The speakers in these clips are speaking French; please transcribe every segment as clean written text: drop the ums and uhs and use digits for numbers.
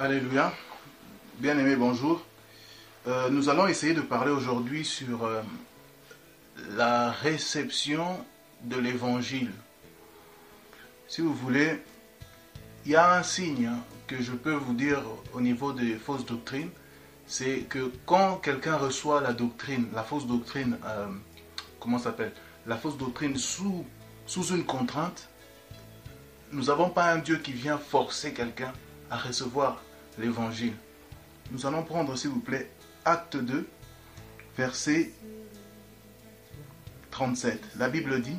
Alléluia. Bien-aimés, bonjour. Nous allons essayer de parler aujourd'hui sur la réception de l'évangile. Si vous voulez, il y a un signe que je peux vous dire au niveau des fausses doctrines, c'est que quand quelqu'un reçoit la doctrine, la fausse doctrine, la fausse doctrine sous une contrainte, nous n'avons pas un Dieu qui vient forcer quelqu'un à recevoir l'évangile. Nous allons prendre, s'il vous plaît, Acte 2, verset 37. La Bible dit: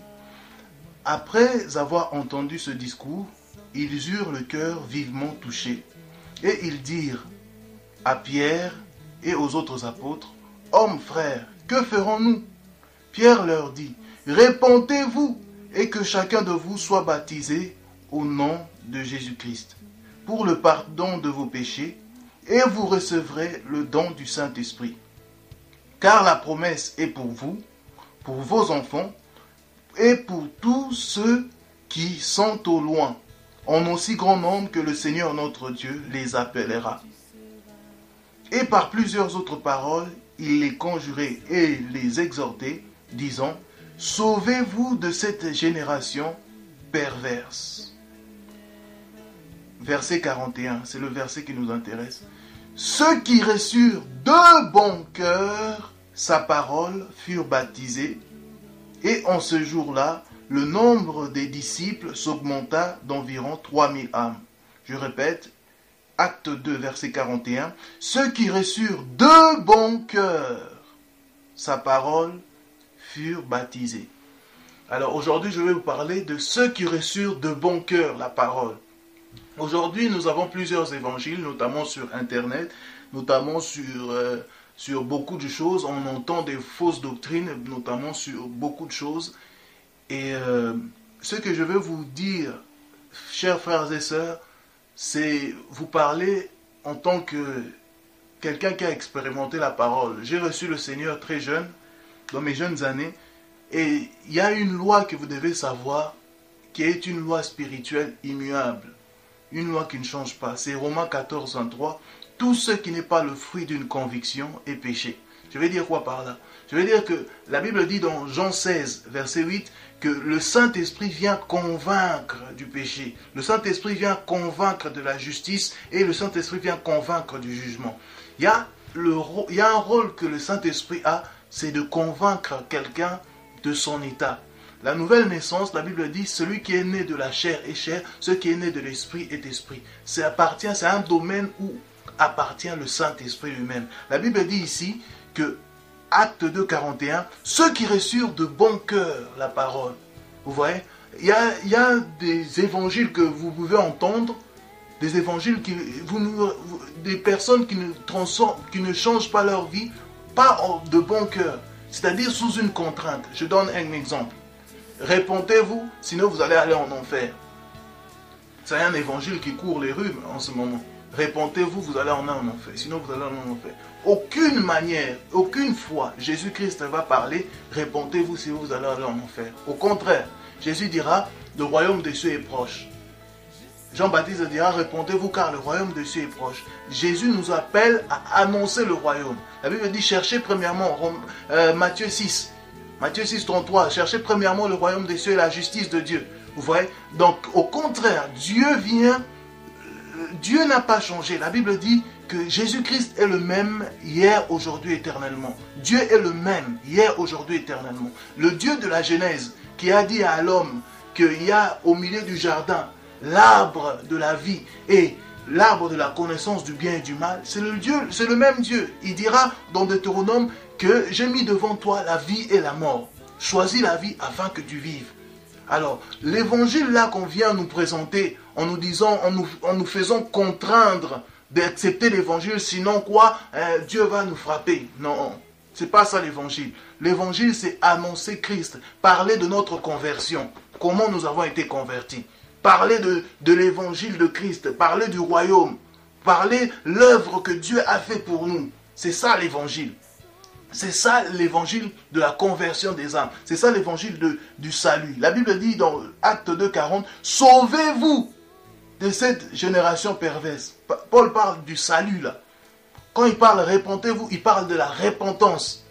après avoir entendu ce discours, ils eurent le cœur vivement touché, et ils dirent à Pierre et aux autres apôtres: hommes, frères, que ferons-nous? Pierre leur dit: répentez-vous, et que chacun de vous soit baptisé au nom de Jésus-Christ, pour le pardon de vos péchés, et vous recevrez le don du Saint-Esprit. Car la promesse est pour vous, pour vos enfants, et pour tous ceux qui sont au loin, en aussi grand nombre que le Seigneur notre Dieu les appellera. Et par plusieurs autres paroles, il les conjurait et les exhortait, disant: sauvez-vous de cette génération perverse. Verset 41, c'est le verset qui nous intéresse. Ceux qui reçurent de bon cœur sa parole furent baptisés, et en ce jour-là, le nombre des disciples s'augmenta d'environ 3000 âmes. Je répète, Acte 2, verset 41. Ceux qui reçurent de bon cœur sa parole furent baptisés. Alors aujourd'hui, je vais vous parler de ceux qui reçurent de bon cœur la parole. Aujourd'hui, nous avons plusieurs évangiles, notamment sur Internet, notamment sur beaucoup de choses. On entend des fausses doctrines, notamment sur beaucoup de choses. Et ce que je veux vous dire, chers frères et sœurs, c'est vous parler en tant que quelqu'un qui a expérimenté la parole. J'ai reçu le Seigneur très jeune, dans mes jeunes années, et il y a une loi que vous devez savoir, qui est une loi spirituelle immuable. Une loi qui ne change pas. C'est Romains 14, 23. Tout ce qui n'est pas le fruit d'une conviction est péché. Je vais dire quoi par là? Je vais dire que la Bible dit dans Jean 16, verset 8, que le Saint-Esprit vient convaincre du péché. Le Saint-Esprit vient convaincre de la justice et le Saint-Esprit vient convaincre du jugement. Il y a un rôle que le Saint-Esprit a, c'est de convaincre quelqu'un de son état. La nouvelle naissance, la Bible dit, celui qui est né de la chair est chair, ce qui est né de l'esprit est esprit. C'est un domaine où appartient le Saint-Esprit lui-même. La Bible dit ici que, Acte 2, 41, ceux qui reçurent de bon cœur la parole. Vous voyez, il y a des évangiles que vous pouvez entendre, des évangiles des personnes qui ne changent pas leur vie, pas de bon cœur, c'est-à-dire sous une contrainte. Je donne un exemple. Répentez-vous, sinon vous allez aller en enfer. C'est un évangile qui court les rues en ce moment. Répentez-vous, vous allez en enfer, sinon vous allez en enfer. Aucune manière, aucune fois, Jésus-Christ va parler, répentez-vous, sinon vous allez aller en enfer. Au contraire, Jésus dira, le royaume des cieux est proche. Jean-Baptiste dira, répentez-vous car le royaume des cieux est proche. Jésus nous appelle à annoncer le royaume. La Bible dit, cherchez premièrement, Matthieu 6, 33, cherchez premièrement le royaume des cieux et la justice de Dieu. Vous voyez? Donc, au contraire, Dieu n'a pas changé. La Bible dit que Jésus-Christ est le même hier, aujourd'hui, éternellement. Dieu est le même hier, aujourd'hui, éternellement. Le Dieu de la Genèse qui a dit à l'homme qu'il y a au milieu du jardin l'arbre de la vie et l'arbre de la connaissance du bien et du mal, c'est le même Dieu. Il dira dans Deutéronome que j'ai mis devant toi la vie et la mort. Choisis la vie afin que tu vives. Alors, l'évangile là qu'on vient nous présenter en nous disant, en nous faisant contraindre d'accepter l'évangile, sinon quoi, Dieu va nous frapper. Non, c'est pas ça l'évangile. L'évangile, c'est annoncer Christ, parler de notre conversion, comment nous avons été convertis. Parler de l'évangile de Christ, parler du royaume, parler l'œuvre que Dieu a fait pour nous. C'est ça l'évangile. C'est ça l'évangile de la conversion des âmes. C'est ça l'évangile du salut. La Bible dit dans Acte 2, 40, sauvez-vous de cette génération perverse. Paul parle du salut là. Quand il parle répentez-vous, il parle de la repentance.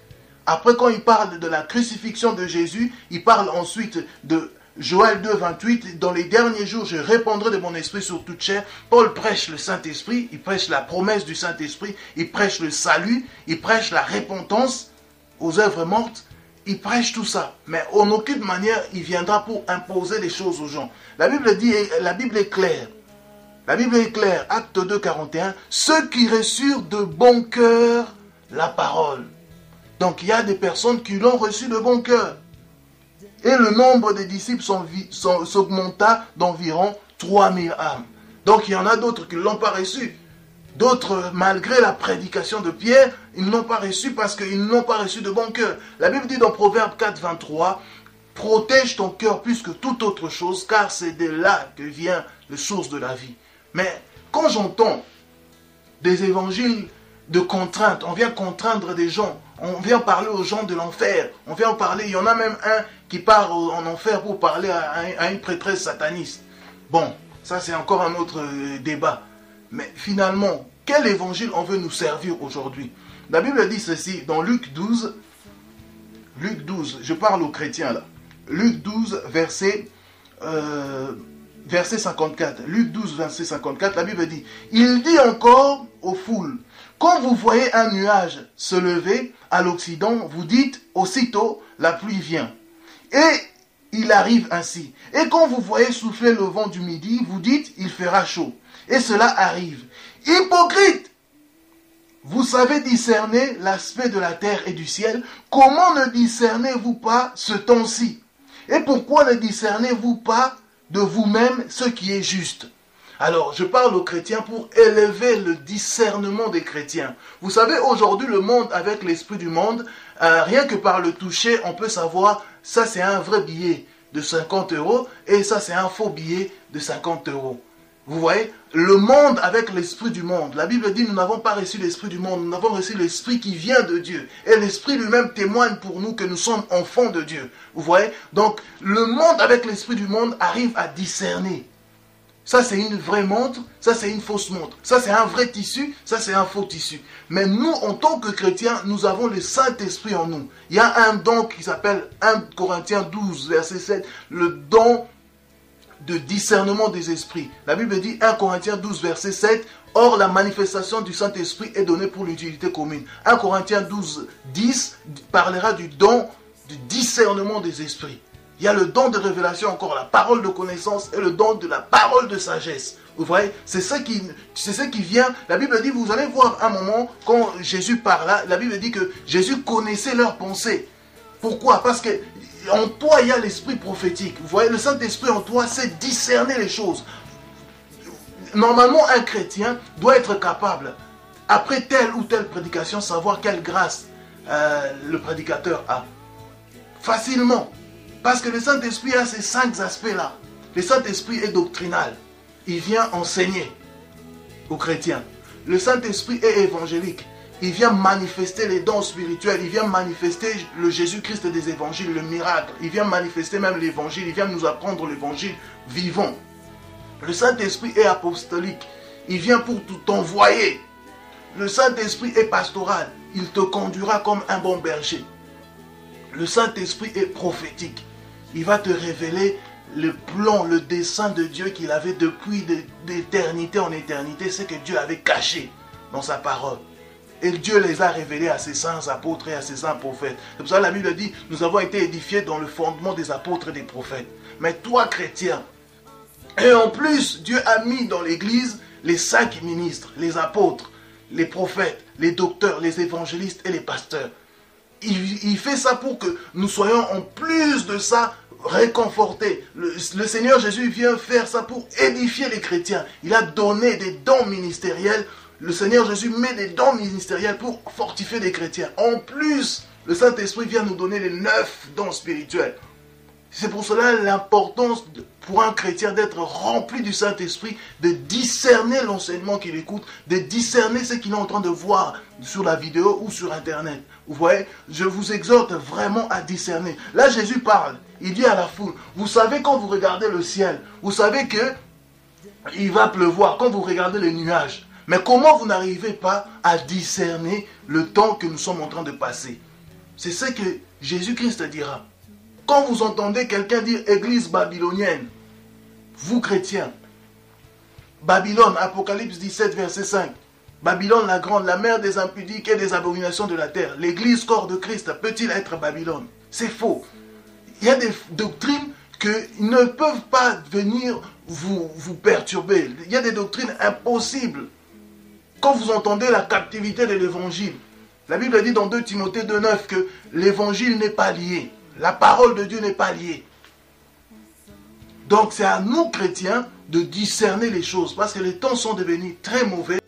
Après, quand il parle de la crucifixion de Jésus, il parle ensuite de Joël 2, 28. Dans les derniers jours, je répandrai de mon esprit sur toute chair. Paul prêche le Saint-Esprit, il prêche la promesse du Saint-Esprit, il prêche le salut, il prêche la repentance aux œuvres mortes. Il prêche tout ça. Mais en aucune manière, il viendra pour imposer les choses aux gens. La Bible dit, la Bible est claire. La Bible est claire, Acte 2, 41, ceux qui reçurent de bon cœur la parole. Donc il y a des personnes qui l'ont reçu de bon cœur. Et le nombre des disciples s'augmenta d'environ 3000 âmes. Donc il y en a d'autres qui ne l'ont pas reçu. D'autres, malgré la prédication de Pierre, ils ne l'ont pas reçu parce qu'ils ne l'ont pas reçu de bon cœur. La Bible dit dans Proverbe 4, 23, protège ton cœur plus que toute autre chose, car c'est de là que vient la source de la vie. Mais quand j'entends des évangiles de contrainte, on vient contraindre des gens, on vient parler aux gens de l'enfer, on vient parler, il y en a même un qui part en enfer pour parler à une prêtresse sataniste. Bon, ça c'est encore un autre débat. Mais finalement, quel évangile on veut nous servir aujourd'hui? La Bible dit ceci dans Luc 12, je parle aux chrétiens là, Luc 12, verset 54. Luc 12, verset 54, la Bible dit, il dit encore aux foules, quand vous voyez un nuage se lever à l'Occident, vous dites aussitôt, la pluie vient. Et il arrive ainsi. Et quand vous voyez souffler le vent du midi, vous dites, il fera chaud. Et cela arrive. Hypocrite! Vous savez discerner l'aspect de la terre et du ciel. Comment ne discernez-vous pas ce temps-ci? Et pourquoi ne discernez-vous pas de vous-même ce qui est juste? Alors, je parle aux chrétiens pour élever le discernement des chrétiens. Vous savez, aujourd'hui, le monde, avec l'esprit du monde, rien que par le toucher, on peut savoir, ça c'est un vrai billet de 50 € et ça c'est un faux billet de 50 €. Vous voyez, le monde avec l'esprit du monde. La Bible dit, nous n'avons pas reçu l'esprit du monde, nous avons reçu l'esprit qui vient de Dieu. Et l'esprit lui-même témoigne pour nous que nous sommes enfants de Dieu. Vous voyez, donc le monde avec l'esprit du monde arrive à discerner. Ça, c'est une vraie montre, ça, c'est une fausse montre. Ça, c'est un vrai tissu, ça, c'est un faux tissu. Mais nous, en tant que chrétiens, nous avons le Saint-Esprit en nous. Il y a un don qui s'appelle 1 Corinthiens 12, verset 7, le don de discernement des esprits. La Bible dit 1 Corinthiens 12, verset 7, or la manifestation du Saint-Esprit est donnée pour l'utilité commune. 1 Corinthiens 12, 10 parlera du don du discernement des esprits. Il y a le don de révélation encore, la parole de connaissance et le don de la parole de sagesse. Vous voyez, c'est ce qui vient. La Bible dit, vous allez voir un moment, quand Jésus parla, la Bible dit que Jésus connaissait leurs pensées. Pourquoi? Parce que en toi, il y a l'esprit prophétique. Vous voyez, le Saint-Esprit en toi sait discerner les choses. Normalement, un chrétien doit être capable, après telle ou telle prédication, savoir quelle grâce le prédicateur a. Facilement. Parce que le Saint-Esprit a ces 5 aspects-là. Le Saint-Esprit est doctrinal. Il vient enseigner aux chrétiens. Le Saint-Esprit est évangélique. Il vient manifester les dons spirituels. Il vient manifester le Jésus-Christ des évangiles, le miracle. Il vient manifester même l'évangile. Il vient nous apprendre l'évangile vivant. Le Saint-Esprit est apostolique. Il vient pour tout envoyer. Le Saint-Esprit est pastoral. Il te conduira comme un bon berger. Le Saint-Esprit est prophétique. Il va te révéler le plan, le dessein de Dieu qu'il avait depuis d'éternité en éternité, ce que Dieu avait caché dans sa parole. Et Dieu les a révélés à ses saints apôtres et à ses saints prophètes. C'est pour ça que la Bible dit, nous avons été édifiés dans le fondement des apôtres et des prophètes. Mais toi, chrétien, et en plus, Dieu a mis dans l'église les 5 ministres, les apôtres, les prophètes, les docteurs, les évangélistes et les pasteurs. Il fait ça pour que nous soyons en plus de ça réconfortés. Le Seigneur Jésus vient faire ça pour édifier les chrétiens. Il a donné des dons ministériels. Le Seigneur Jésus met des dons ministériels pour fortifier les chrétiens. En plus, le Saint-Esprit vient nous donner les 9 dons spirituels. C'est pour cela l'importance pour un chrétien d'être rempli du Saint-Esprit, de discerner l'enseignement qu'il écoute, de discerner ce qu'il est en train de voir sur la vidéo ou sur Internet. Vous voyez, je vous exhorte vraiment à discerner. Là, Jésus parle, il dit à la foule, vous savez quand vous regardez le ciel, vous savez que il va pleuvoir, quand vous regardez les nuages. Mais comment vous n'arrivez pas à discerner le temps que nous sommes en train de passer? C'est ce que Jésus-Christ dira. Quand vous entendez quelqu'un dire église babylonienne, vous chrétiens, Babylone, Apocalypse 17, verset 5, Babylone la grande, la mère des impudiques et des abominations de la terre. L'église corps de Christ peut-il être Babylone? C'est faux. Il y a des doctrines qui ne peuvent pas venir vous perturber. Il y a des doctrines impossibles. Quand vous entendez la captivité de l'évangile, la Bible dit dans 2 Timothée 2,9 que l'évangile n'est pas lié. La parole de Dieu n'est pas liée. Donc c'est à nous chrétiens de discerner les choses parce que les temps sont devenus très mauvais.